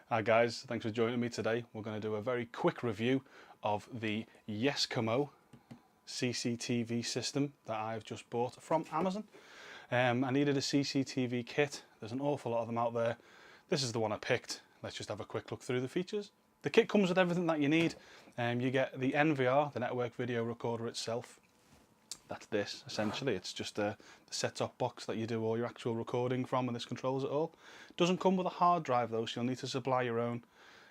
Hi guys, thanks for joining me today. We're going to do a very quick review of the Yeskamo CCTV system that I've just bought from Amazon. I needed a CCTV kit. There's an awful lot of them out there. This is the one I picked. Let's just have a quick look through the features. The kit comes with everything that you need. You get the NVR, the network video recorder itself. That's this, essentially. It's just the set-top box that you do all your actual recording from, and this controls it all. Doesn't come with a hard drive though, so you'll need to supply your own.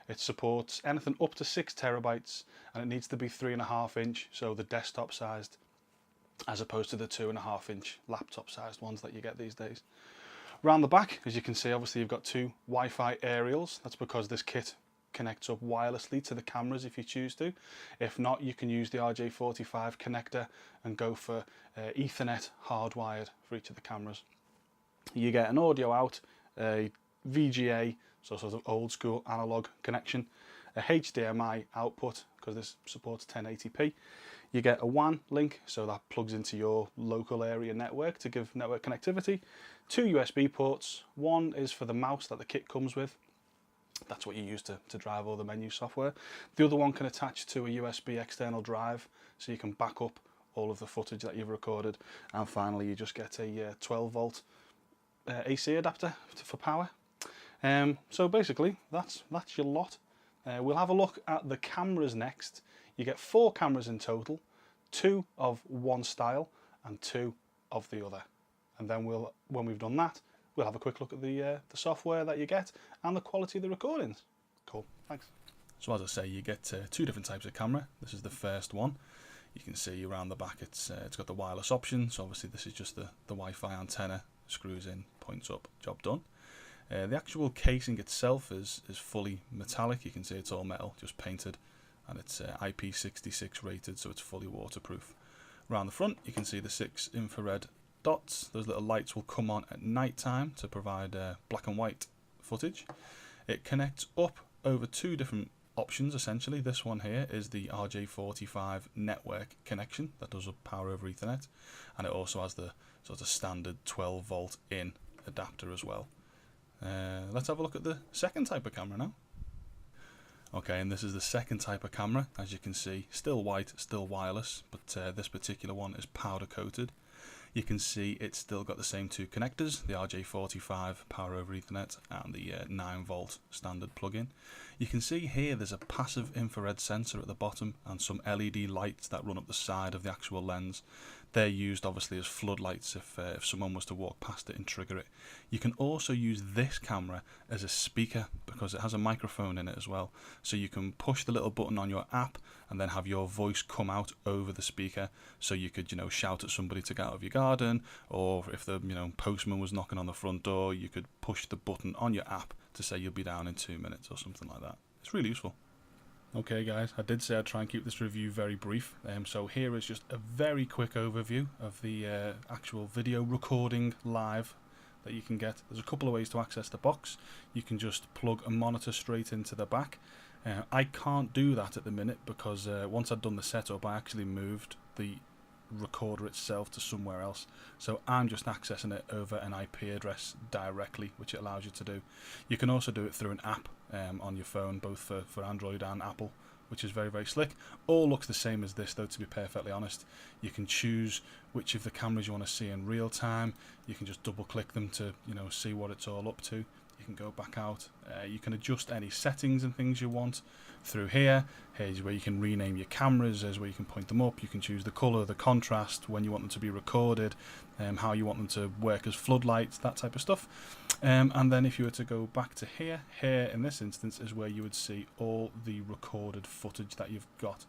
It supports anything up to 6 terabytes, and it needs to be 3.5 inch, so the desktop sized, as opposed to the 2.5 inch laptop sized ones that you get these days. Around the back, as you can see, obviously you've got 2 Wi-Fi aerials. That's because this kit connects up wirelessly to the cameras if you choose to. If not, you can use the RJ45 connector and go for Ethernet hardwired for each of the cameras. You get an audio out, a VGA, so sort of old school analog connection, a HDMI output because this supports 1080p. You get a WAN link, so that plugs into your local area network to give network connectivity. 2 USB ports. One is for the mouse that the kit comes with. That's what you use to drive all the menu software. The other one can attach to a USB external drive, so you can back up all of the footage that you've recorded. And finally, you just get a 12 volt AC adapter for power. So basically, that's your lot. We'll have a look at the cameras next. You get 4 cameras in total, 2 of one style and 2 of the other. And then when we've done that, we'll have a quick look at the software that you get and the quality of the recordings. Cool, thanks. So as I say, you get 2 different types of camera. This is the first one. You can see around the back it's got the wireless option, so obviously this is just the Wi-Fi antenna, screws in, points up, job done. The actual casing itself is fully metallic. You can see it's all metal, just painted, and it's IP66 rated, so it's fully waterproof. Around the front you can see the 6 infrared dots. Those little lights will come on at night time to provide black and white footage. It connects up over 2 different options essentially. This one here is the RJ45 network connection that does power over Ethernet, and it also has the sort of standard 12 volt in adapter as well. Let's have a look at the second type of camera now. Okay, and this is the second type of camera. As you can see, still white, still wireless, but this particular one is powder coated. You can see it's still got the same 2 connectors, the RJ45 power over Ethernet and the 9 volt standard plug-in. You can see here there's a passive infrared sensor at the bottom and some LED lights that run up the side of the actual lens. They're used obviously as floodlights if someone was to walk past it and trigger it. You can also use this camera as a speaker because it has a microphone in it as well. So you can push the little button on your app and then have your voice come out over the speaker. So you could, shout at somebody to get out of your garden, or if the postman was knocking on the front door, you could push the button on your app to say you'll be down in 2 minutes or something like that. It's really useful. Okay guys, I did say I'd try and keep this review very brief, so here is just a very quick overview of the actual video recording live that you can get. There's a couple of ways to access the box. You can just plug a monitor straight into the back. I can't do that at the minute because once I'd done the setup I actually moved the recorder itself to somewhere else, so I'm just accessing it over an IP address directly, which it allows you to do. You can also do it through an app on your phone, both for Android and Apple, which is very, very slick. All looks the same as this though, to be perfectly honest. You can choose which of the cameras you want to see in real time. You can just double click them to see what it's all up to. You can go back out. You can adjust any settings and things you want through here. Here's where you can rename your cameras. There's where you can point them up. You can choose the colour, the contrast, when you want them to be recorded, how you want them to work as floodlights, that type of stuff. And then if you were to go back to here in this instance is where you would see all the recorded footage that you've got.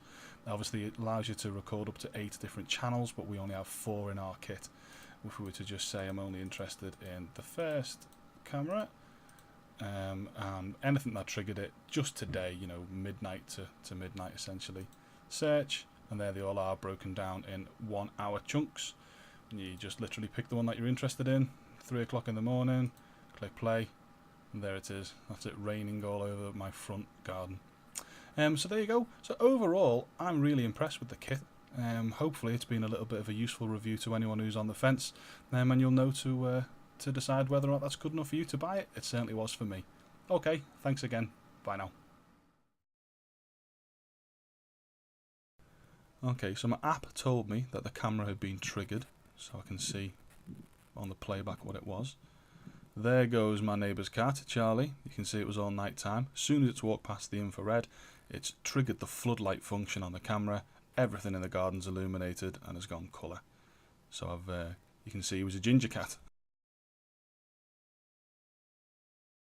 Obviously it allows you to record up to 8 different channels, but we only have 4 in our kit. If we were to just say I'm only interested in the first camera, and anything that triggered it just today, midnight to midnight essentially, search, and there they all are broken down in 1 hour chunks. And you just literally pick the one that you're interested in, 3 o'clock in the morning, click play, and there it is. That's it raining all over my front garden. So there you go. So overall I'm really impressed with the kit. Hopefully it's been a little bit of a useful review to anyone who's on the fence, and you'll know to decide whether or not that's good enough for you to buy it. It certainly was for me. Okay, thanks again. Bye now. Okay, so my app told me that the camera had been triggered, so I can see on the playback what it was. There goes my neighbour's cat, Charlie. You can see it was all night time. As soon as it's walked past the infrared, it's triggered the floodlight function on the camera. Everything in the garden's illuminated and has gone colour. So you can see he was a ginger cat.